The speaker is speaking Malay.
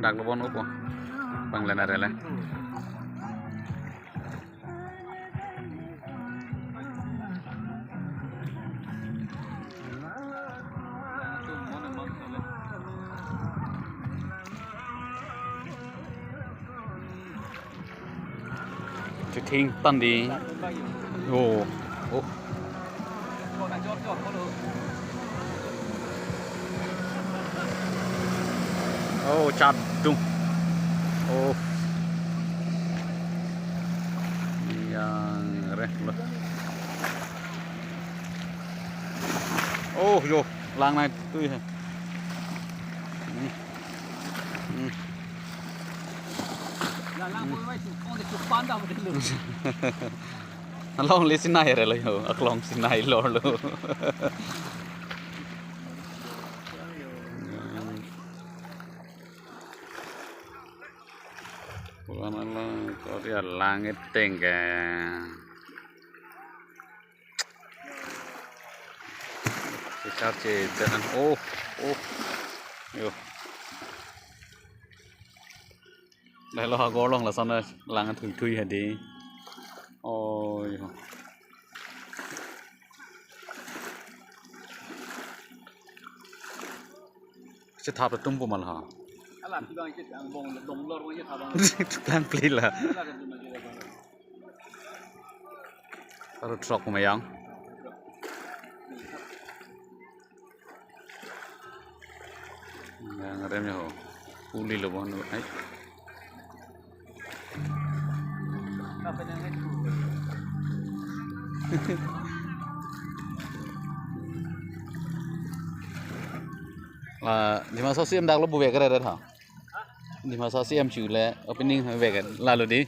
Dak lubon upo. Panglan arela. Thing tan đi. Ồ. Ồ. Oh, chặt đúng. Oh. Yang reh loh. Oh, yo, lang này tươi hả? Long li sinai re lo yo, aklong sinai lo lo. Bukan Allah, kau dia langit tinggal. Siapa cedera? Oh, oh, yo. Đây là gõ long là sao này? Lang thường thui hả đi? Ôi. Sẽ tháp được tung bộ mà hả? Plan pli là. Taruh truck của mày không? Yang remnya ho. Puli lo bon ai. Là di masa sih em dak lo buat kerja dah. Di masa sih em cule opening buat lalu di.